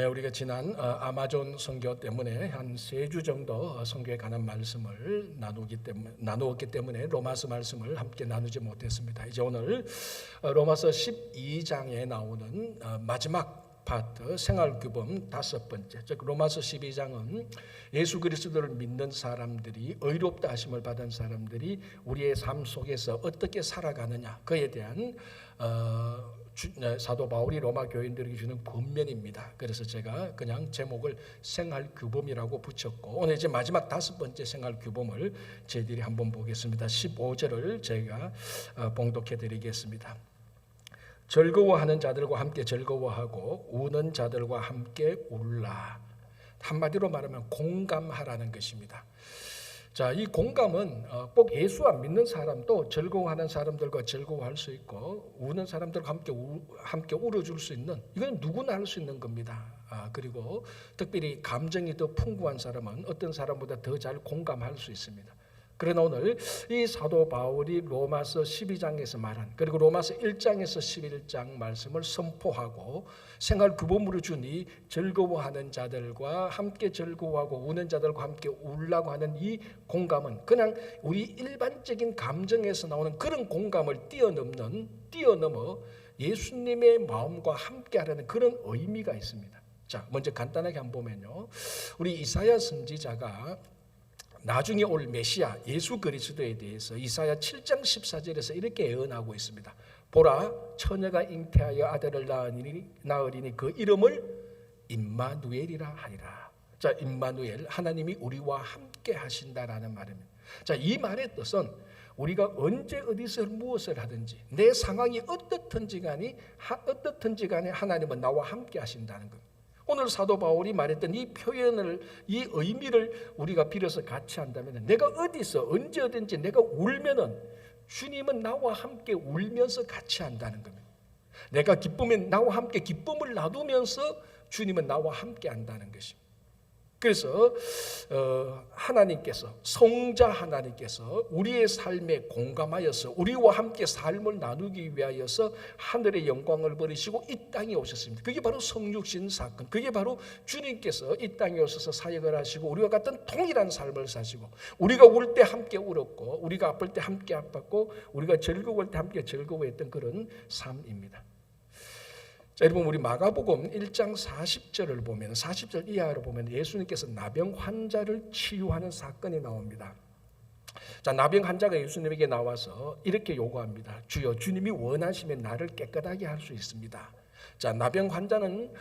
우리가 지난 아마존 선교 때문에 한 3주 정도 선교에 관한 말씀을 나누었기 때문에 로마서 말씀을 함께 나누지 못했습니다. 이제 오늘 로마서 12장에 나오는 마지막 파트 생활규범 5번째, 즉 로마서 12장은 예수 그리스도를 믿는 사람들이, 의롭다 하심을 받은 사람들이 우리의 삶 속에서 어떻게 살아가느냐, 그에 대한 사도 바울이 로마 교인들에게 주는 권면입니다. 그래서 제가 그냥 제목을 생활규범이라고 붙였고, 오늘 이제 마지막 5번째 생활규범을 저희들이 한번 보겠습니다. 15절을 제가 봉독해 드리겠습니다. 즐거워하는 자들과 함께 즐거워하고 우는 자들과 함께 울라. 한마디로 말하면 공감하라는 것입니다. 자, 이 공감은 꼭 예수 안 믿는 사람도 즐거워하는 사람들과 즐거워할 수 있고 우는 사람들과 함께 울어줄 수 있는, 이건 누구나 할 수 있는 겁니다. 그리고 특별히 감정이 더 풍부한 사람은 어떤 사람보다 더 잘 공감할 수 있습니다. 그러나 오늘 이 사도 바울이 로마서 12장에서 말한, 그리고 로마서 1장에서 11장 말씀을 선포하고 생활규범으로 주니 즐거워하는 자들과 함께 즐거워하고 우는 자들과 함께 울라고 하는 이 공감은 그냥 우리 일반적인 감정에서 나오는 그런 공감을 뛰어넘어 예수님의 마음과 함께하라는 그런 의미가 있습니다. 자, 먼저 간단하게 한번 보면요, 우리 이사야 선지자가 나중에 올 메시아 예수 그리스도에 대해서 이사야 7장 14절에서 이렇게 예언하고 있습니다. 보라, 처녀가 잉태하여 아들을 낳으리니 그 이름을 임마누엘이라 하리라. 자, 임마누엘, 하나님이 우리와 함께 하신다라는 말입니다. 자, 이 말의 뜻은 우리가 언제 어디서 무엇을 하든지 내 상황이 어떻든지 간에 하나님은 나와 함께 하신다는 겁니다. 오늘 사도 바울이 말했던 이 표현을, 이 의미를 우리가 빌어서 같이 한다면, 내가 어디서 언제 어딘지 내가 울면은 주님은 나와 함께 울면서 같이 한다는 겁니다. 내가 기쁘면 나와 함께 기쁨을 나누면서 주님은 나와 함께 한다는 것입니다. 그래서 하나님께서, 성자 하나님께서 우리의 삶에 공감하여서 우리와 함께 삶을 나누기 위하여서 하늘의 영광을 버리시고 이 땅에 오셨습니다. 그게 바로 성육신 사건, 그게 바로 주님께서 이 땅에 오셔서 사역을 하시고 우리와 같은 동일한 삶을 사시고, 우리가 울 때 함께 울었고 우리가 아플 때 함께 아팠고 우리가 즐거울 때 함께 즐거워했던 그런 삶입니다. 자, 여러분, 우리 마가복음 1장 40절을 보면, 40절 이하로 보면 예수님께서 나병 환자를 치유하는 사건이 나옵니다. 자, 나병 환자가 예수님에게 나와서 이렇게 요구합니다. 주여, 주님이 원하시면 나를 깨끗하게 할 수 있습니다. 자, 나병 환자는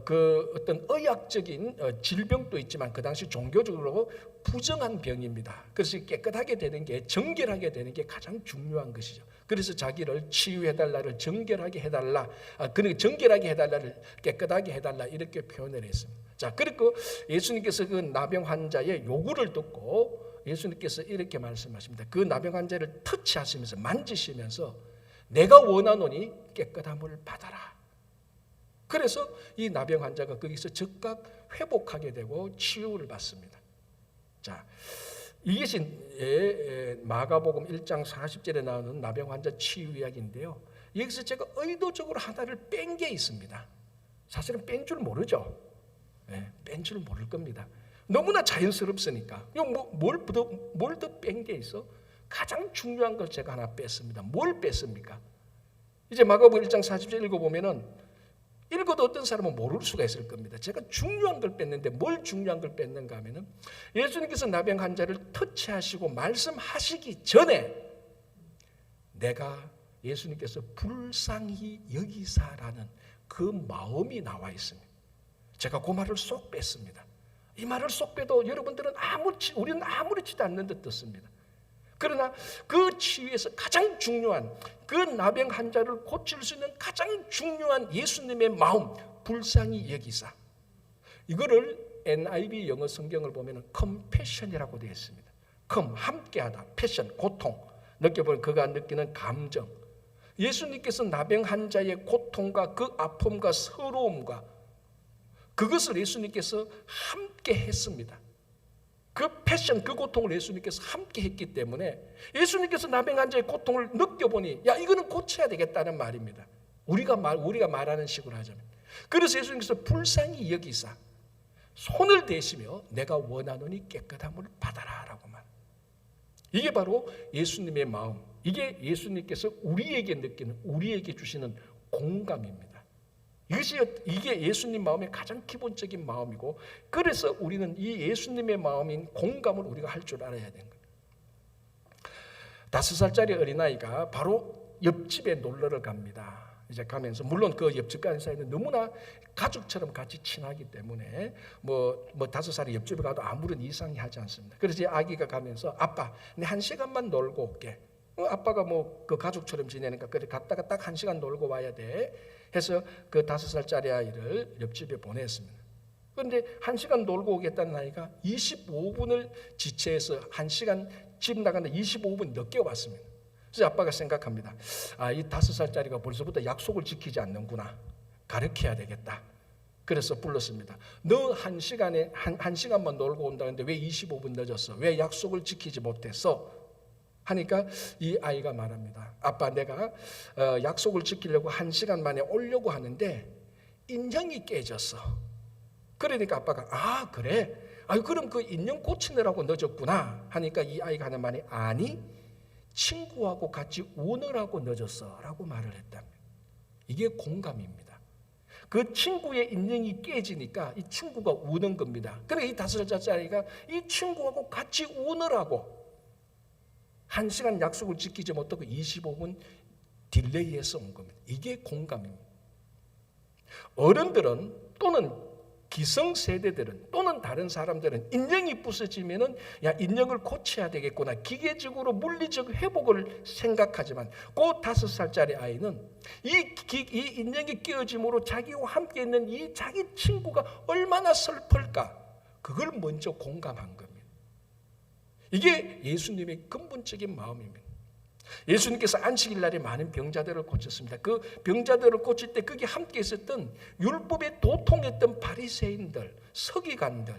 그 어떤 의학적인 질병도 있지만 그 당시 종교적으로 부정한 병입니다. 그래서 깨끗하게 되는 게, 정결하게 되는 게 가장 중요한 것이죠. 그래서 자기를 치유해달라를 정결하게 해달라, 그러니까 정결하게 해달라를 깨끗하게 해달라, 이렇게 표현을 했습니다. 자, 그리고 예수님께서 그 나병 환자의 요구를 듣고 예수님께서 이렇게 말씀하십니다. 그 나병 환자를 터치하시면서, 만지시면서 내가 원하노니 깨끗함을 받아라. 그래서 이 나병 환자가 거기서 즉각 회복하게 되고 치유를 받습니다. 자, 이것이 마가복음 1장 40절에 나오는 나병 환자 치유 이야기인데요, 여기서 제가 의도적으로 하나를 뺀 게 있습니다. 사실은 뺀 줄 모르죠. 뺀 줄 모를 겁니다. 너무나 자연스럽으니까. 뭘 더 뺀 게 있어? 가장 중요한 걸 제가 하나 뺐습니다. 뭘 뺐습니까? 이제 마가복음 1장 40절 읽어보면은, 읽어도 어떤 사람은 모를 수가 있을 겁니다. 제가 중요한 걸 뺐는데 뭘 중요한 걸 뺐는가 하면은, 예수님께서 나병 환자를 터치하시고 말씀하시기 전에 내가, 예수님께서 불쌍히 여기사라는 그 마음이 나와 있습니다. 제가 그 말을 쏙 뺐습니다. 이 말을 쏙 빼도 여러분들은 우리는 아무렇지도 않는 듯 듣습니다. 그러나 그 치유에서 가장 중요한, 그 나병 환자를 고칠 수 있는 가장 중요한 예수님의 마음, 불쌍히 여기사, 이거를 NIV 영어 성경을 보면 compassion이라고 되어 있습니다. 함께하다, passion, 고통, 느껴보는 그가 느끼는 감정. 예수님께서 나병 환자의 고통과 그 아픔과 서러움과 그것을 예수님께서 함께 했습니다. 그 패션, 그 고통을 예수님께서 함께 했기 때문에 예수님께서 나병 환자의 고통을 느껴보니, 야, 이거는 고쳐야 되겠다는 말입니다. 우리가 말하는 식으로 하자면 그래서 예수님께서 불쌍히 여기사 손을 대시며 내가 원하노니 깨끗함을 받아라 라고 말. 이게 바로 예수님의 마음, 이게 예수님께서 우리에게 느끼는, 우리에게 주시는 공감입니다. 이게 예수님 마음의 가장 기본적인 마음이고, 그래서 우리는 이 예수님의 마음인 공감을 우리가 할 줄 알아야 되는 거예요. 5살짜리 어린아이가 바로 옆집에 놀러를 갑니다. 이제 가면서 물론 그 옆집 가는 사이는 너무나 가족처럼 같이 친하기 때문에 뭐 5살이 옆집에 가도 아무런 이상이 하지 않습니다. 그래서 이 아기가 가면서 아빠, 내 1시간만 놀고 올게. 아빠가 뭐 그 가족처럼 지내니까 그래 갔다가 딱 1시간 놀고 와야 돼. 해서 그 5살짜리 아이를 옆집에 보냈습니다. 그런데 1시간 놀고 오겠다는 아이가 25분을 지체해서 1시간 집 나가는데 25분 늦게 왔습니다. 그래서 아빠가 생각합니다. 이 5살짜리가 벌써부터 약속을 지키지 않는구나. 가르쳐야 되겠다. 그래서 불렀습니다. 너 1시간만 놀고 온다는데 왜 25분 늦었어? 왜 약속을 지키지 못했어? 하니까 이 아이가 말합니다. 아빠, 내가 약속을 지키려고 1시간 만에 오려고 하는데 인형이 깨졌어. 그러니까 아빠가 그래? 그럼 그 인형 고치느라고 늦었구나. 하니까 이 아이가 하는 말이 아니, 친구하고 같이 우느라고 늦었어 라고 말을 했답니다. 이게 공감입니다. 그 친구의 인형이 깨지니까 이 친구가 우는 겁니다. 그러니까 이 5살짜리가 이 친구하고 같이 우느라고 1시간 약속을 지키지 못하고 25분 딜레이해서 온 겁니다. 이게 공감입니다. 어른들은 또는 기성세대들은 또는 다른 사람들은 인형이 부서지면은 인형을 고쳐야 되겠구나, 기계적으로 물리적 회복을 생각하지만 그 5살짜리 아이는 이 인형이 깨어짐으로 자기와 함께 있는 이 자기 친구가 얼마나 슬플까, 그걸 먼저 공감한 겁니다. 이게 예수님의 근본적인 마음입니다. 예수님께서 안식일 날에 많은 병자들을 고쳤습니다. 그 병자들을 고칠 때 거기 함께 있었던 율법에 도통했던 바리새인들, 서기관들,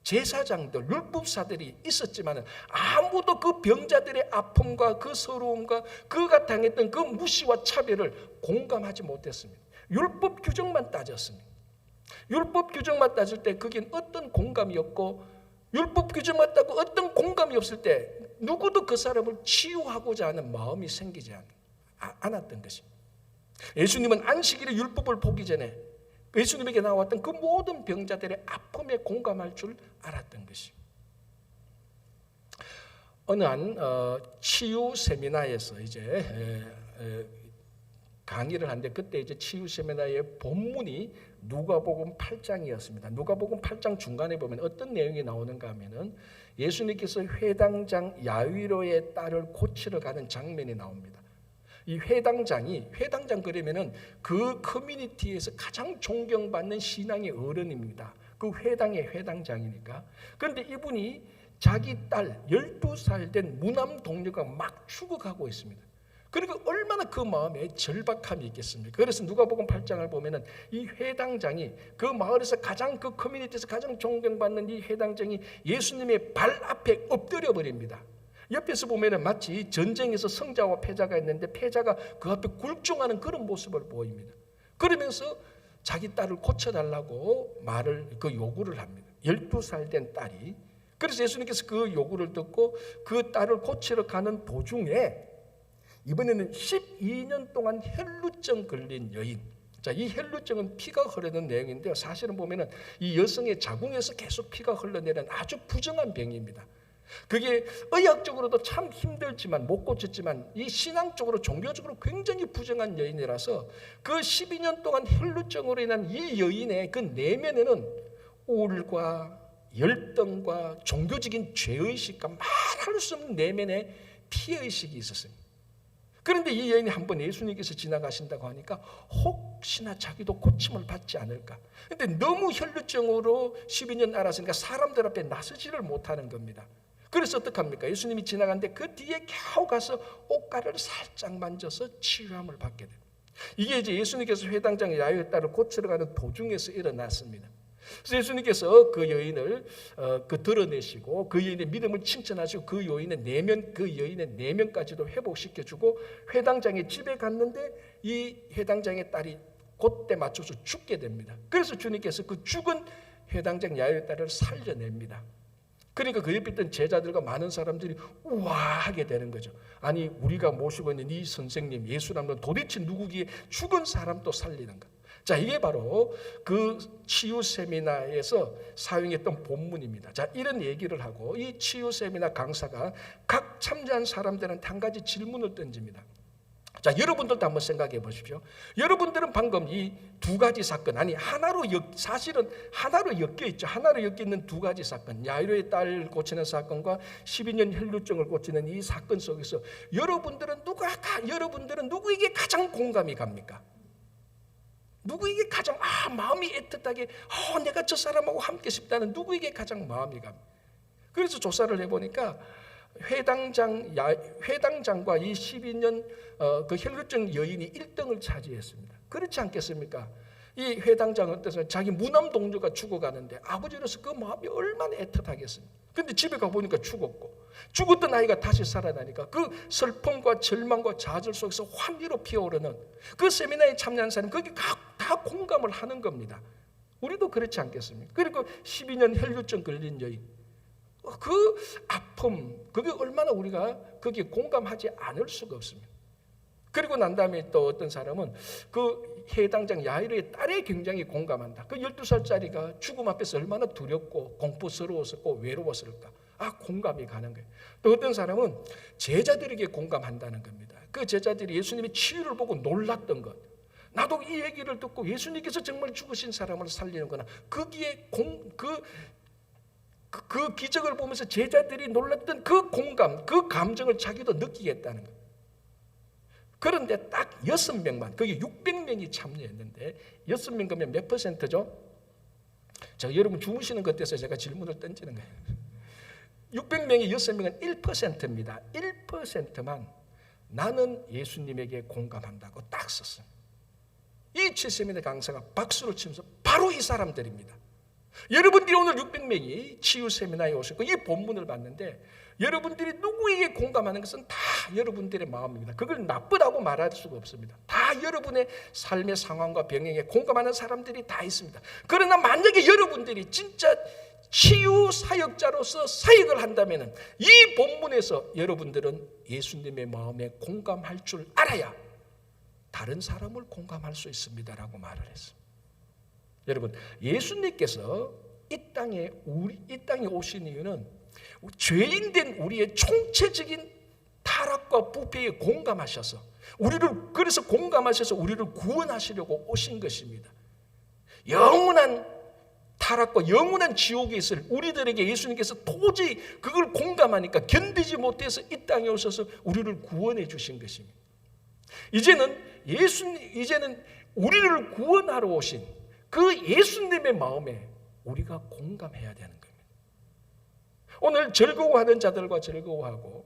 제사장들, 율법사들이 있었지만 아무도 그 병자들의 아픔과 그 서러움과 그가 당했던 그 무시와 차별을 공감하지 못했습니다. 율법 규정만 따졌습니다. 율법 규정만 따질 때 거긴 어떤 공감이 없고, 율법 규정만 따고 어떤 공감이 없을 때 누구도 그 사람을 치유하고자 하는 마음이 생기지 않았던 것입니다. 예수님은 안식일에 율법을 보기 전에 예수님에게 나왔던 그 모든 병자들의 아픔에 공감할 줄 알았던 것입니다. 어느 한 치유 세미나에서 이제 강의를 하는데, 그때 이제 치유 세미나의 본문이 누가복음 8장이었습니다. 누가복음 8장 중간에 보면 어떤 내용이 나오는가 하면은 예수님께서 회당장 야위로의 딸을 고치러 가는 장면이 나옵니다. 이 회당장 그러면은 그 커뮤니티에서 가장 존경받는 신앙의 어른입니다. 그 회당의 회당장이니까. 그런데 이분이 자기 딸 12살 된 무남 동료가 막 죽어가고 있습니다. 그러니까 얼마나 그 마음에 절박함이 있겠습니까? 그래서 누가복음 8장을 보면은 이 회당장이 그 마을에서 가장, 그 커뮤니티에서 가장 존경받는 이 회당장이 예수님의 발 앞에 엎드려 버립니다. 옆에서 보면은 마치 전쟁에서 승자와 패자가 있는데 패자가 그 앞에 굴종하는 그런 모습을 보입니다. 그러면서 자기 딸을 고쳐달라고 요구를 합니다. 12살 된 딸이. 그래서 예수님께서 그 요구를 듣고 그 딸을 고치러 가는 도중에 이번에는 12년 동안 혈루증 걸린 여인. 자, 이 혈루증은 피가 흐르는 내용인데요. 사실은 보면은 이 여성의 자궁에서 계속 피가 흘러내리는 아주 부정한 병입니다. 그게 의학적으로도 참 힘들지만 못 고쳤지만 이 신앙적으로 종교적으로 굉장히 부정한 여인이라서 그 12년 동안 혈루증으로 인한 이 여인의 그 내면에는 우울과 열등과 종교적인 죄의식과 말할 수 없는 내면의 피해의식이 있었습니다. 그런데 이 여인이 한번 예수님께서 지나가신다고 하니까 혹시나 자기도 고침을 받지 않을까. 그런데 너무 혈루증으로 12년 앓았으니까 사람들 앞에 나서지를 못하는 겁니다. 그래서 어떡합니까? 예수님이 지나가는데 그 뒤에 겨우 가서 옷가루를 살짝 만져서 치유함을 받게 됩니다. 이게 이제 예수님께서 회당장 야유의 딸을 고치러 가는 도중에서 일어났습니다. 그래서 예수님께서 그 여인을 드러내시고 그 여인의 믿음을 칭찬하시고 그 여인의 내면까지도 회복시켜주고 회당장의 집에 갔는데 이 회당장의 딸이 그때 맞춰서 죽게 됩니다. 그래서 주님께서 그 죽은 회당장 야이로의 딸을 살려냅니다. 그러니까 그 옆에 있던 제자들과 많은 사람들이 우와하게 되는 거죠. 아니 우리가 모시고 있는 이 선생님 예수라는 도대체 누구기에 죽은 사람도 살리는 것. 자, 이게 바로 그 치유 세미나에서 사용했던 본문입니다. 자, 이런 얘기를 하고 이 치유 세미나 강사가 각 참여한 사람들한테 한 가지 질문을 던집니다. 자, 여러분들도 한번 생각해 보십시오. 여러분들은 방금 이 두 가지 사건, 아니 사실은 하나로 엮여 있죠. 하나로 엮여 있는 두 가지 사건, 야이로의 딸 고치는 사건과 12년 혈루증을 고치는 이 사건 속에서 여러분들은 누구에게 가장 공감이 갑니까? 누구에게 가장 마음이 애틋하게 내가 저 사람하고 함께 싶다는 누구에게 가장 마음이 갑니까? 그래서 조사를 해보니까 회당장과 이 12년 그 혈루증 여인이 1등을 차지했습니다. 그렇지 않겠습니까? 이 회당장은 어때서 자기 무남 동료가 죽어가는데 아버지로서 그 마음이 얼마나 애틋하겠습니까? 근데 집에 가보니까 죽었던 아이가 다시 살아나니까 그 슬픔과 절망과 좌절 속에서 환희로 피어오르는 그 세미나에 참여한 사람 거기 다 공감을 하는 겁니다. 우리도 그렇지 않겠습니까? 그리고 12년 혈루증 걸린 여인 그 아픔 그게 얼마나 우리가 거기에 공감하지 않을 수가 없습니다. 그리고 난 다음에 또 어떤 사람은 그 해당장 야이로의 딸에 굉장히 공감한다. 그 12살짜리가 죽음 앞에서 얼마나 두렵고 공포스러웠었고 외로웠을까. 공감이 가는 거예요. 또 어떤 사람은 제자들에게 공감한다는 겁니다. 그 제자들이 예수님의 치유를 보고 놀랐던 것. 나도 이 얘기를 듣고 예수님께서 정말 죽으신 사람을 살리는구나. 거기에 그 기적을 보면서 제자들이 놀랐던 그 공감, 그 감정을 자기도 느끼겠다는 거예요. 그런데 딱 6명만, 거기 600명이 참여했는데 6명 그러면 몇 %죠? 여러분 주무시는 것 같아서 제가 질문을 던지는 거예요. 600명이 6명은 1%입니다. 1%만 나는 예수님에게 공감한다고 딱 썼어요. 이 7세미나 강사가 박수를 치면서 바로 이 사람들입니다. 여러분들이 오늘 600명이 치유 세미나에 오셨고 이 본문을 봤는데 여러분들이 누구에게 공감하는 것은 다 여러분들의 마음입니다. 그걸 나쁘다고 말할 수가 없습니다. 다 여러분의 삶의 상황과 병행에 공감하는 사람들이 다 있습니다. 그러나 만약에 여러분들이 진짜 치유 사역자로서 사역을 한다면 이 본문에서 여러분들은 예수님의 마음에 공감할 줄 알아야 다른 사람을 공감할 수 있습니다라고 말을 했습니다. 여러분, 예수님께서 이 땅에 오신 이유는 죄인된 우리의 총체적인 타락과 부패에 공감하셔서 우리를 구원하시려고 오신 것입니다. 영원한 타락과 영원한 지옥에 있을 우리들에게 예수님께서 도저히 그걸 공감하니까 견디지 못해서 이 땅에 오셔서 우리를 구원해 주신 것입니다. 이제는 우리를 구원하러 오신 그 예수님의 마음에 우리가 공감해야 되는 겁니다. 오늘 즐거워하는 자들과 즐거워하고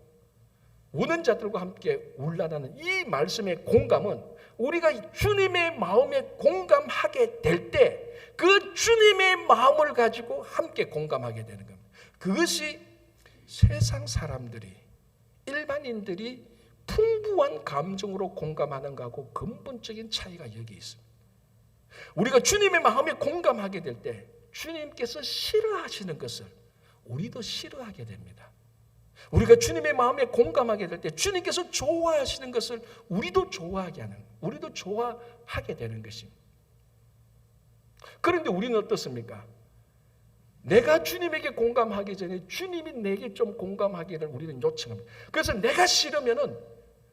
우는 자들과 함께 울라라는 이 말씀의 공감은 우리가 주님의 마음에 공감하게 될 때 그 주님의 마음을 가지고 함께 공감하게 되는 겁니다. 그것이 세상 사람들이 일반인들이 풍부한 감정으로 공감하는 것하고 근본적인 차이가 여기 있습니다. 우리가 주님의 마음에 공감하게 될 때 주님께서 싫어하시는 것을 우리도 싫어하게 됩니다. 우리가 주님의 마음에 공감하게 될 때 주님께서 좋아하시는 것을 우리도 좋아하게 되는 것입니다. 그런데 우리는 어떻습니까? 내가 주님에게 공감하기 전에 주님이 내게 좀 공감하기를 우리는 요청합니다. 그래서 내가 싫으면은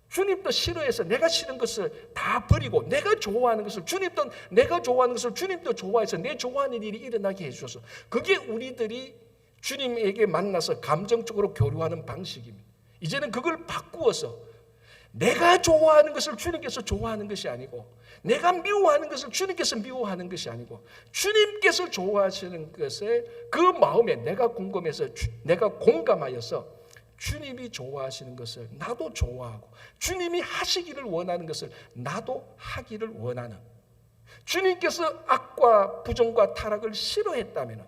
주님도 싫어해서 내가 싫은 것을 다 버리고 내가 좋아하는 것을 주님도 좋아해서 내 좋아하는 일이 일어나게 해주셔서 그게 우리들이 주님에게 만나서 감정적으로 교류하는 방식입니다. 이제는 그걸 바꾸어서 내가 좋아하는 것을 주님께서 좋아하는 것이 아니고 내가 미워하는 것을 주님께서 미워하는 것이 아니고 주님께서 좋아하시는 것에 그 마음에 내가 공감하여서 주님이 좋아하시는 것을 나도 좋아하고 주님이 하시기를 원하는 것을 나도 하기를 원하는 주님께서 악과 부정과 타락을 싫어했다면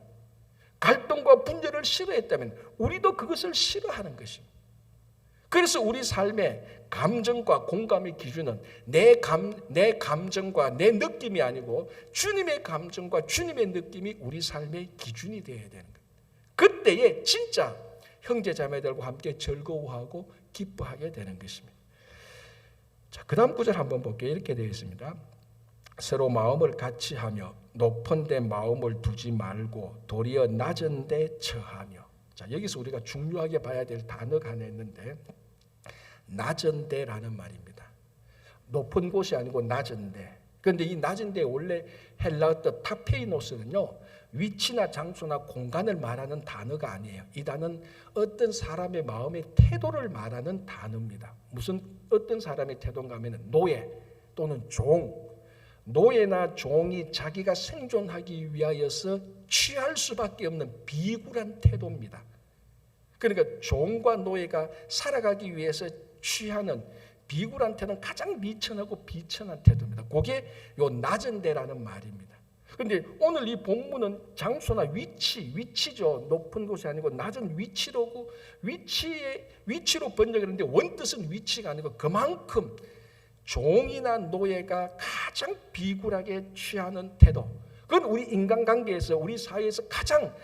갈등과 분열을 싫어했다면 우리도 그것을 싫어하는 것입니다. 그래서 우리 삶의 감정과 공감의 기준은 내 감정과 내 느낌이 아니고 주님의 감정과 주님의 느낌이 우리 삶의 기준이 되어야 되는 거예요. 그때에 진짜 형제자매들과 함께 즐거워하고 기뻐하게 되는 것입니다. 자, 그 다음 구절 한번 볼게요. 이렇게 되어 있습니다. 서로 마음을 같이 하며 높은 데 마음을 두지 말고 도리어 낮은 데 처하며. 자, 여기서 우리가 중요하게 봐야 될 단어가 하나 있는데 낮은 데라는 말입니다. 높은 곳이 아니고 낮은 데. 그런데 이 낮은 데 원래 헬라어 뜻 타페이노스는요, 위치나 장소나 공간을 말하는 단어가 아니에요. 이 단어는 어떤 사람의 마음의 태도를 말하는 단어입니다. 무슨 어떤 사람의 태도인가 하면 노예 또는 종, 노예나 종이 자기가 생존하기 위하여서 취할 수밖에 없는 비굴한 태도입니다. 그러니까 종과 노예가 살아가기 위해서 취하는 비굴한 태도는 가장 미천하고 비천한 태도입니다. 그게 요 낮은 데라는 말입니다. 그런데 오늘 이 본문은 장소나 위치죠. 높은 곳이 아니고 낮은 위치로 번역을 했는데 원뜻은 위치가 아니고 그만큼 종이나 노예가 가장 비굴하게 취하는 태도. 그건 우리 인간관계에서 우리 사회에서 가장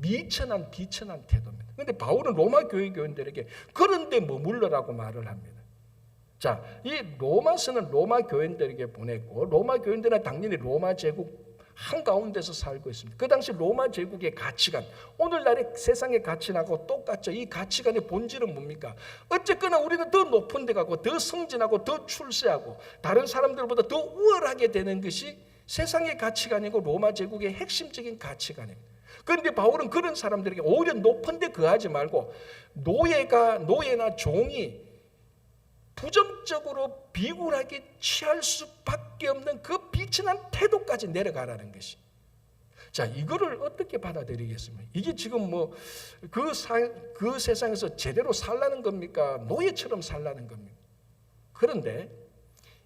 미천한 비천한 태도입니다. 그런데 바울은 로마 교회 교인들에게 그런데 머물러라고 말을 합니다. 자, 이 로마서는 로마 교인들에게 보냈고 로마 교인들은 당연히 로마 제국 한가운데서 살고 있습니다. 그 당시 로마 제국의 가치관, 오늘날의 세상의 가치관하고 똑같죠. 이 가치관의 본질은 뭡니까? 어쨌거나 우리는 더 높은 데 가고 더 승진하고 더 출세하고 다른 사람들보다 더 우월하게 되는 것이 세상의 가치관이고 로마 제국의 핵심적인 가치관입니다. 그런데 바울은 그런 사람들에게 오히려 높은 데 거하지 말고 노예나 종이 부정적으로 비굴하게 취할 수밖에 없는 그 비천한 태도까지 내려가라는 것이. 자, 이거를 어떻게 받아들이겠습니까? 이게 지금 그 세상에서 제대로 살라는 겁니까? 노예처럼 살라는 겁니까? 그런데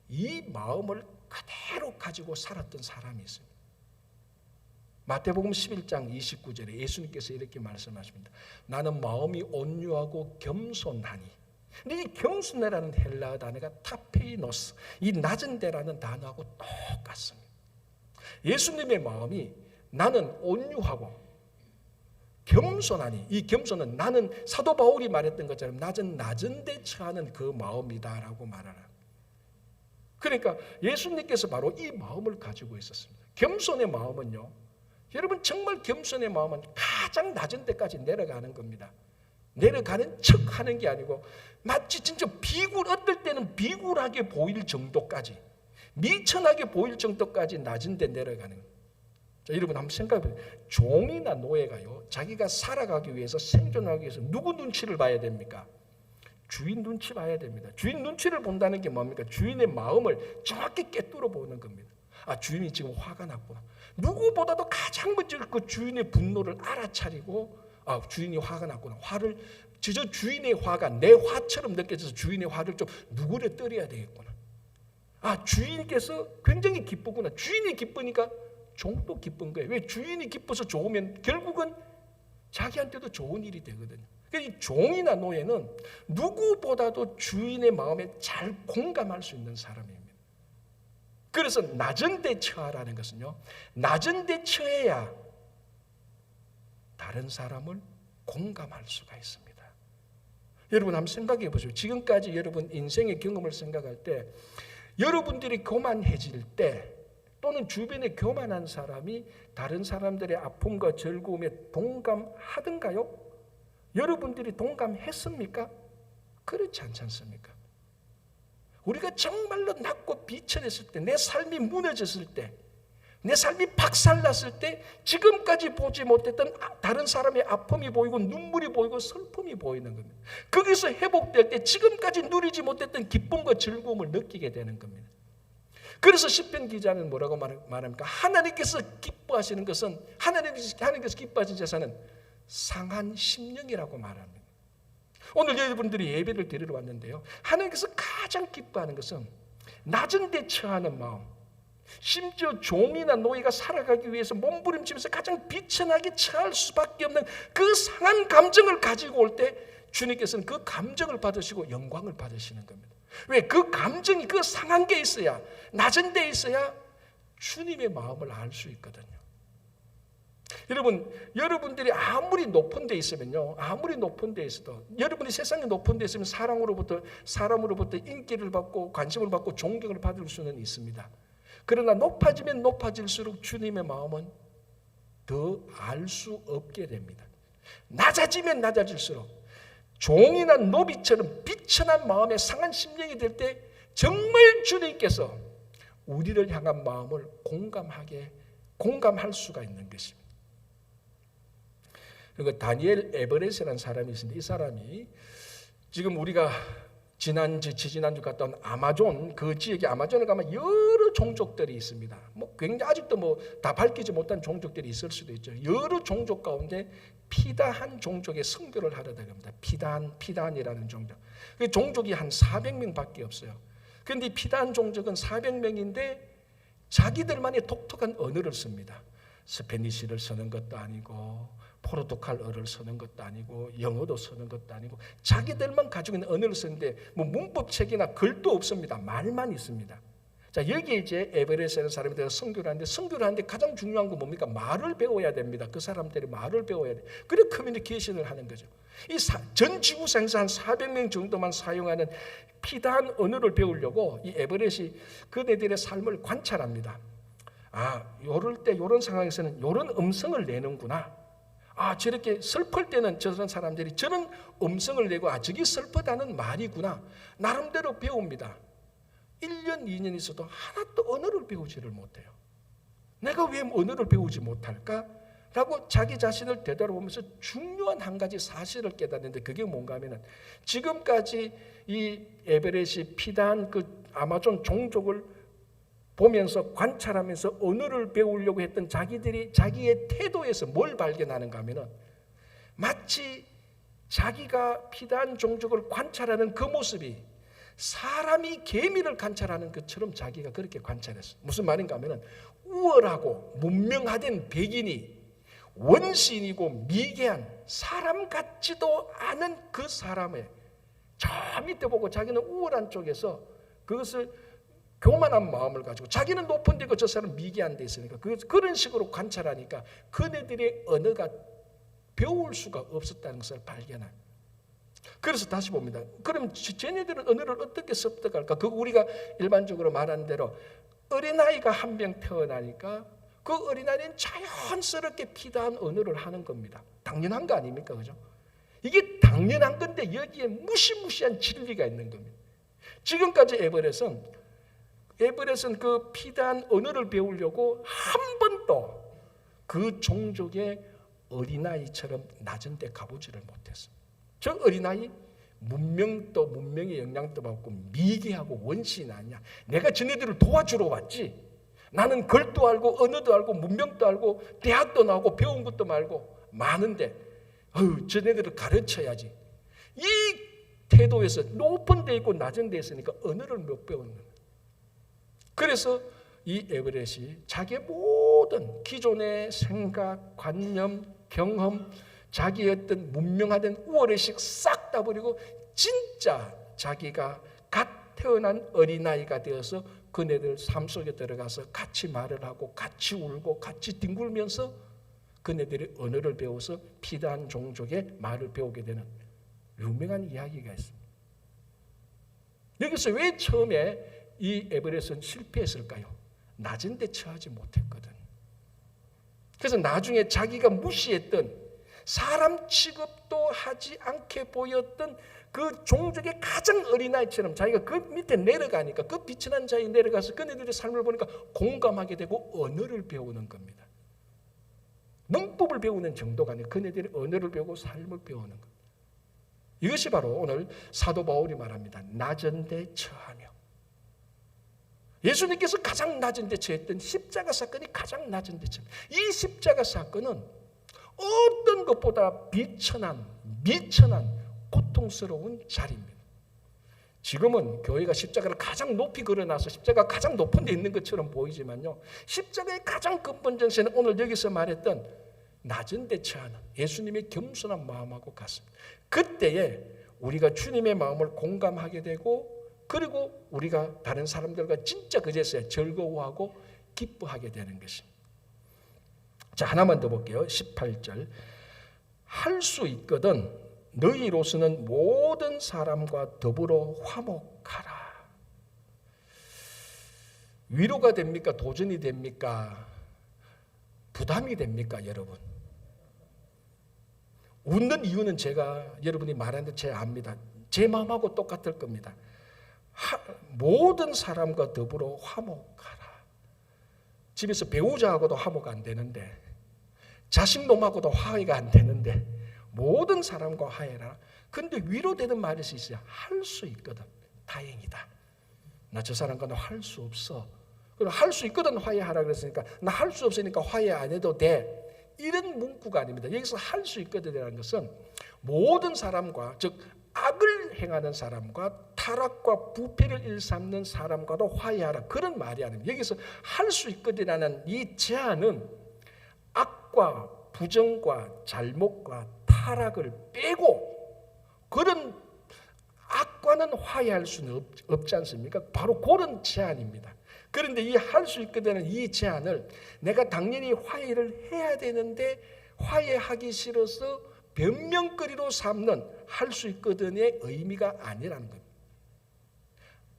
이 마음을 그대로 가지고 살았던 사람이 있습니다. 마태복음 11장 29절에 예수님께서 이렇게 말씀하십니다. 나는 마음이 온유하고 겸손하니. 근데 이 겸손이라는 헬라어 단어가 타페이노스, 이 낮은 데라는 단어하고 똑같습니다. 예수님의 마음이 나는 온유하고 겸손하니, 이 겸손은 나는 사도 바울이 말했던 것처럼 낮은 데 처하는 그 마음이다라고 말하라. 그러니까 예수님께서 바로 이 마음을 가지고 있었습니다. 겸손의 마음은요, 여러분 정말 겸손의 마음은 가장 낮은 데까지 내려가는 겁니다. 내려가는 척하는 게 아니고 마치 진짜 어떨 때는 비굴하게 보일 정도까지, 미천하게 보일 정도까지 낮은 데 내려가는 거예요. 자, 여러분 한번 생각해 보세요. 종이나 노예가요, 자기가 살아가기 위해서 생존하기 위해서 누구 눈치를 봐야 됩니까? 주인 눈치 봐야 됩니다. 주인 눈치를 본다는 게 뭡니까? 주인의 마음을 정확히 꿰뚫어 보는 겁니다. 아, 주인이 지금 화가 났구나. 누구보다도 가장 먼저 그 주인의 분노를 알아차리고, 아, 주인이 화가 났구나. 저 주인의 화가 내 화처럼 느껴져서 주인의 화를 좀 누구를 떨어야 되겠구나. 아, 주인께서 굉장히 기쁘구나. 주인이 기쁘니까 종도 기쁜 거예요. 왜? 주인이 기뻐서 좋으면 결국은 자기한테도 좋은 일이 되거든요. 이 종이나 노예는 누구보다도 주인의 마음에 잘 공감할 수 있는 사람입니다. 그래서 낮은 데 처하라는 것은요, 낮은 데 처해야 다른 사람을 공감할 수가 있습니다. 여러분 한번 생각해 보세요. 지금까지 여러분 인생의 경험을 생각할 때 여러분들이 교만해질 때 또는 주변에 교만한 사람이 다른 사람들의 아픔과 즐거움에 동감하던가요? 여러분들이 동감했습니까? 그렇지 않지 않습니까? 우리가 정말로 낮고 비천했을 때, 내 삶이 무너졌을 때, 내 삶이 박살났을 때 지금까지 보지 못했던 다른 사람의 아픔이 보이고 눈물이 보이고 슬픔이 보이는 겁니다. 거기서 회복될 때 지금까지 누리지 못했던 기쁨과 즐거움을 느끼게 되는 겁니다. 그래서 시편 기자는 뭐라고 말합니까? 하나님께서 기뻐하시는 것은, 하나님께서 기뻐하시는 제사는 상한 심령이라고 말합니다. 오늘 여러분들이 예배를 드리러 왔는데요, 하나님께서 가장 기뻐하는 것은 낮은 데 처하는 마음, 심지어 종이나 노예가 살아가기 위해서 몸부림치면서 가장 비천하게 처할 수밖에 없는 그 상한 감정을 가지고 올 때 주님께서는 그 감정을 받으시고 영광을 받으시는 겁니다. 왜? 그 감정이 그 상한 게 있어야, 낮은 데 있어야 주님의 마음을 알 수 있거든요. 여러분, 여러분들이 아무리 높은 데 있으면요, 아무리 높은 데 있어도, 여러분이 세상에 높은 데 있으면 사람으로부터 인기를 받고 관심을 받고 존경을 받을 수는 있습니다. 그러나 높아지면 높아질수록 주님의 마음은 더 알 수 없게 됩니다. 낮아지면 낮아질수록 종이나 노비처럼 비천한 마음에 상한 심령이 될 때 정말 주님께서 우리를 향한 마음을 공감할 수가 있는 것입니다. 그리고 다니엘 에버렛이라는 사람이 있습니다. 이 사람이 지금 우리가 지난주 갔다 온 아마존, 그 지역에 아마존에 가면 여러 종족들이 있습니다. 굉장히 아직도 다 밝히지 못한 종족들이 있을 수도 있죠. 여러 종족 가운데 피다한 종족의 선교를 하려다 합니다. 피다한이라는 종족. 그 종족이 한 400명밖에 없어요. 그런데 이 피다한 종족은 400명인데 자기들만의 독특한 언어를 씁니다. 스페니쉬를 쓰는 것도 아니고 포르투갈어를 쓰는 것도 아니고 영어도 쓰는 것도 아니고 자기들만 가지고 있는 언어를 쓰는데 문법책이나 글도 없습니다. 말만 있습니다. 자, 여기에 이제 에베레스라는 사람이 돼서 선교를 하는데 가장 중요한 건 뭡니까? 말을 배워야 됩니다. 그 사람들이 말을 배워야 돼. 그래 커뮤니케이션을 하는 거죠. 전 지구 생사 한 400명 정도만 사용하는 피다한 언어를 배우려고 이 에베레스이 그네들의 삶을 관찰합니다. 요럴 때 요런 상황에서는 요런 음성을 내는구나. 저렇게 슬플 때는 저런 사람들이 저런 음성을 내고 저기 슬프다는 말이구나. 나름대로 배웁니다. 1년, 2년 있어도 하나도 언어를 배우지를 못해요. 내가 왜 언어를 배우지 못할까? 라고 자기 자신을 되돌아보면서 중요한 한 가지 사실을 깨닫는데 그게 뭔가 하면은 지금까지 이 에베레시 피다한 그 아마존 종족을 보면서 관찰하면서 언어를 배우려고 했던 자기의 태도에서 뭘 발견하는가 하면은 마치 자기가 피다한 종족을 관찰하는 그 모습이 사람이 개미를 관찰하는 것처럼 자기가 그렇게 관찰했어요. 무슨 말인가 하면은 우월하고 문명화된 백인이 원시인이고 미개한 사람 같지도 않은 그 사람의 저 밑에 보고 자기는 우월한 쪽에서 그것을 교만한 마음을 가지고 자기는 높은 데고 저 사람은 미개한 데 있으니까 그런 식으로 관찰하니까 그네들의 언어가 배울 수가 없었다는 것을 발견한. 그래서 다시 봅니다. 그럼 쟤네들은 언어를 어떻게 습득할까? 그 우리가 일반적으로 말하는 대로 어린아이가 한 명 태어나니까 그 어린아이는 자연스럽게 피다한 언어를 하는 겁니다. 당연한 거 아닙니까? 그죠? 이게 당연한 건데 여기에 무시무시한 진리가 있는 겁니다. 지금까지 에버렛은 그 피다한 언어를 배우려고 한 번도 그 종족의 어린아이처럼 낮은 데 가보지를 못했습니다. 저 어린아이 문명의 영향도 받고 미개하고 원시인 아니야. 내가 쟤네들을 도와주러 왔지. 나는 글도 알고 언어도 알고 문명도 알고 대학도 나오고 배운 것도 말고 많은데 쟤네들을 가르쳐야지. 이 태도에서 높은 데 있고 낮은 데 있으니까 언어를 못 배우는 거예요. 그래서 이 에버렛이 자기의 모든 기존의 생각, 관념, 경험, 자기의 어떤 문명화된 우월의식 싹 다 버리고 진짜 자기가 갓 태어난 어린아이가 되어서 그네들 삶 속에 들어가서 같이 말을 하고 같이 울고 같이 뒹굴면서 그네들의 언어를 배워서 피다한 종족의 말을 배우게 되는 유명한 이야기가 있습니다. 여기서 왜 처음에 이 에버렛은 실패했을까요? 낮은 데 처하지 못했거든. 그래서 나중에 자기가 무시했던 사람 취급도 하지 않게 보였던 그 종족의 가장 어린아이처럼 자기가 그 밑에 내려가니까 그 비천한 자에 내려가서 그네들의 삶을 보니까 공감하게 되고 언어를 배우는 겁니다. 문법을 배우는 정도가 아니라 그네들의 언어를 배우고 삶을 배우는 겁니다. 이것이 바로 오늘 사도 바울이 말합니다. 낮은 데 처하며. 예수님께서 가장 낮은 데 처했던 십자가 사건이 가장 낮은 데 처합니다. 이 십자가 사건은 어떤 것보다 미천한 고통스러운 자리입니다. 지금은 교회가 십자가를 가장 높이 걸어놔서 십자가 가장 높은 데 있는 것처럼 보이지만요. 십자가의 가장 근본 정신은 오늘 여기서 말했던 낮은 데 처하는 예수님의 겸손한 마음하고 같습니다. 그때에 우리가 주님의 마음을 공감하게 되고 그리고 우리가 다른 사람들과 진짜 그제서야 즐거워하고 기뻐하게 되는 것입니다. 자, 하나만 더 볼게요. 18절. 할 수 있거든 너희로서는 모든 사람과 더불어 화목하라. 위로가 됩니까? 도전이 됩니까? 부담이 됩니까? 여러분. 웃는 이유는 제가 여러분이 말하는데 제가 압니다. 제 마음하고 똑같을 겁니다. 모든 사람과 더불어 화목하라. 집에서 배우자하고도 화목 안 되는데, 자식놈하고도 화해가 안 되는데 모든 사람과 화해라. 근데 위로되는 말일 수 있어요. 할 수 있거든. 다행이다. 나 저 사람과는 할 수 없어. 그럼 할 수 있거든 화해하라 그랬으니까 나 할 수 없으니까 화해 안 해도 돼. 이런 문구가 아닙니다. 여기서 할 수 있거든이라는 것은 모든 사람과, 즉 악을 행하는 사람과 타락과 부패를 일삼는 사람과도 화해하라. 그런 말이 아닙니다. 여기서 할 수 있거든이라는 이 제안은 악과 부정과 잘못과 타락을 빼고 그런 악과는 화해할 수는 없지 않습니까? 바로 그런 제안입니다. 그런데 이 할 수 있거든은 이 제안을 내가 당연히 화해를 해야 되는데 화해하기 싫어서 변명거리로 삼는 할 수 있거든의 의미가 아니라는 겁니다.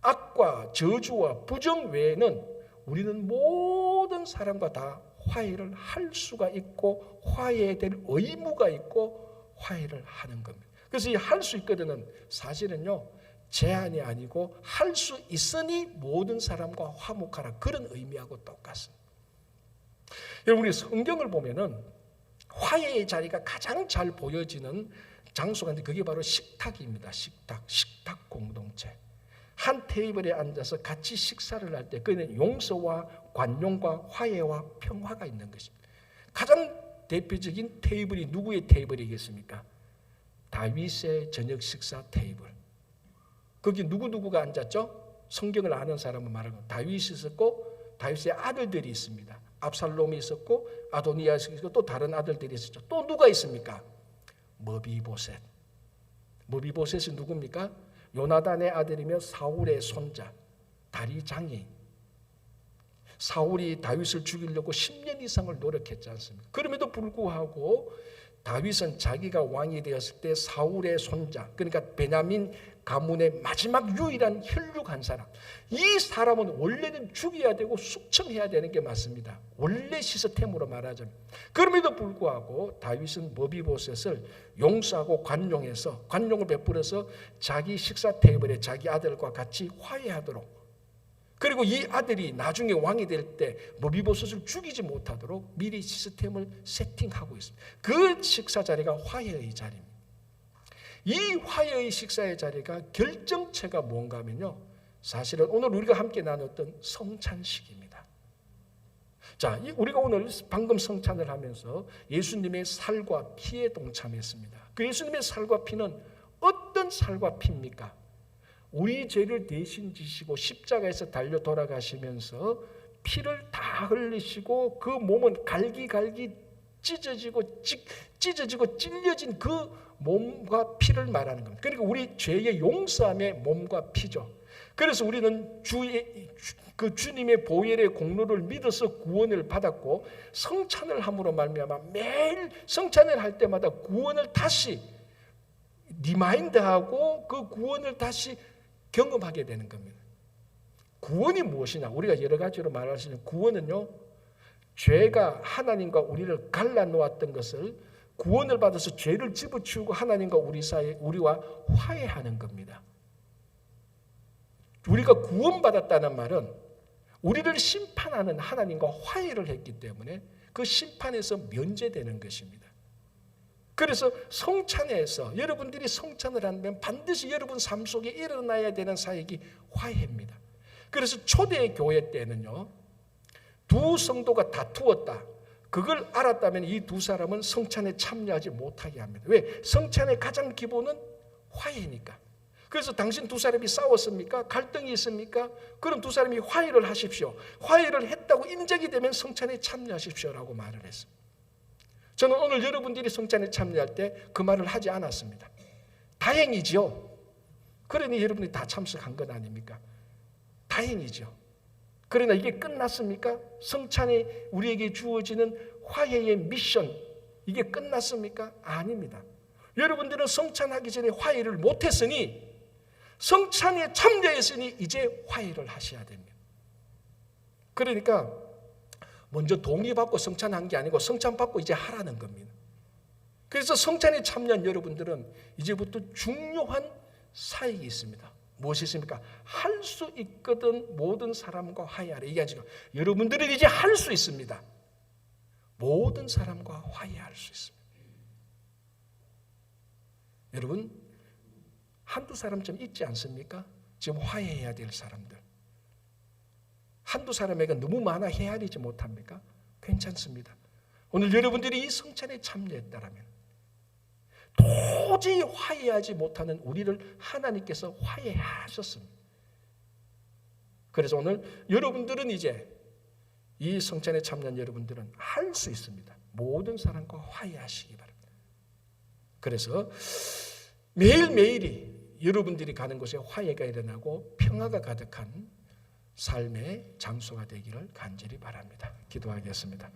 악과 저주와 부정 외에는 우리는 모든 사람과 다 화해를 할 수가 있고 화해해야 될 의무가 있고 화해를 하는 겁니다. 그래서 이 할 수 있거든은 사실은요 제한이 아니고 할 수 있으니 모든 사람과 화목하라, 그런 의미하고 똑같습니다. 여러분, 우리 성경을 보면은 화해의 자리가 가장 잘 보여지는 장소가 있는데 그게 바로 식탁입니다. 식탁 공동체. 한 테이블에 앉아서 같이 식사를 할 때 그는 용서와 관용과 화해와 평화가 있는 것입니다. 가장 대표적인 테이블이 누구의 테이블이겠습니까? 다윗의 저녁 식사 테이블. 거기 누구누구가 앉았죠? 성경을 아는 사람은 말하고 다윗이 있었고 다윗의 아들들이 있습니다. 압살롬이 있었고 아도니아가 있었고 또 다른 아들들이 있었죠. 또 누가 있습니까? 머비보셋. 머비보셋이 누굽니까? 요나단의 아들이며 사울의 손자, 다리 장애인. 사울이 다윗을 죽이려고 10년 이상을 노력했지 않습니까? 그럼에도 불구하고 다윗은 자기가 왕이 되었을 때 사울의 손자, 그러니까 베냐민 가문의 마지막 유일한 혈육한 사람, 이 사람은 원래는 죽여야 되고 숙청해야 되는 게 맞습니다. 원래 시스템으로 말하자면. 그럼에도 불구하고 다윗은 머비보셋을 용서하고 관용해서, 관용을 베풀어서 자기 식사 테이블에 자기 아들과 같이 화해하도록, 그리고 이 아들이 나중에 왕이 될 때 머비보셋을 죽이지 못하도록 미리 시스템을 세팅하고 있습니다. 그 식사 자리가 화해의 자리입니다. 이 화해의 식사의 자리가 결정체가 뭔가 하면요, 사실은 오늘 우리가 함께 나눴던 성찬식입니다. 자, 우리가 오늘 방금 성찬을 하면서 예수님의 살과 피에 동참했습니다. 그 예수님의 살과 피는 어떤 살과 피입니까? 우리 죄를 대신 지시고 십자가에서 달려 돌아가시면서 피를 다 흘리시고 그 몸은 갈기갈기 찢어지고 찔려진 그 몸과 피를 말하는 겁니다. 그러니까 우리 죄의 용서함의 몸과 피죠. 그래서 우리는 주님의 보혈의 공로를 믿어서 구원을 받았고 성찬을 함으로 말미암아 매일 성찬을 할 때마다 구원을 다시 리마인드하고 그 구원을 다시 경험하게 되는 겁니다. 구원이 무엇이냐? 우리가 여러 가지로 말할 수 있는 구원은요, 죄가 하나님과 우리를 갈라놓았던 것을 구원을 받아서 죄를 집어치우고 하나님과 우리와 화해하는 겁니다. 우리가 구원받았다는 말은 우리를 심판하는 하나님과 화해를 했기 때문에 그 심판에서 면제되는 것입니다. 그래서 성찬에서 여러분들이 성찬을 하면 반드시 여러분 삶 속에 일어나야 되는 사역이 화해입니다. 그래서 초대 교회 때는요, 두 성도가 다투었다, 그걸 알았다면 이 두 사람은 성찬에 참여하지 못하게 합니다. 왜? 성찬의 가장 기본은 화해니까. 그래서 당신 두 사람이 싸웠습니까? 갈등이 있습니까? 그럼 두 사람이 화해를 하십시오. 화해를 했다고 인정이 되면 성찬에 참여하십시오라고 말을 했습니다. 저는 오늘 여러분들이 성찬에 참여할 때 그 말을 하지 않았습니다. 다행이죠. 그러니 여러분이 다 참석한 건 아닙니까? 다행이죠. 그러나 이게 끝났습니까? 성찬이 우리에게 주어지는 화해의 미션, 이게 끝났습니까? 아닙니다. 여러분들은 성찬하기 전에 화해를 못했으니, 성찬에 참여했으니 이제 화해를 하셔야 됩니다. 그러니까 먼저 동의받고 성찬한 게 아니고 성찬받고 이제 하라는 겁니다. 그래서 성찬에 참여한 여러분들은 이제부터 중요한 사역이 있습니다. 무엇이 있습니까? 할 수 있거든 모든 사람과 화해하라. 이게 아니고 여러분들은 이제 할 수 있습니다. 모든 사람과 화해할 수 있습니다. 여러분, 한두 사람 좀 있지 않습니까? 지금 화해해야 될 사람들. 한두 사람에게 너무 많아 헤아리지 못합니까? 괜찮습니다. 오늘 여러분들이 이 성찬에 참여했다라면 도저히 화해하지 못하는 우리를 하나님께서 화해하셨습니다. 그래서 오늘 여러분들은 이제 이 성찬에 참여한 여러분들은 할 수 있습니다. 모든 사람과 화해하시기 바랍니다. 그래서 매일매일이 여러분들이 가는 곳에 화해가 일어나고 평화가 가득한 삶의 장소가 되기를 간절히 바랍니다. 기도하겠습니다.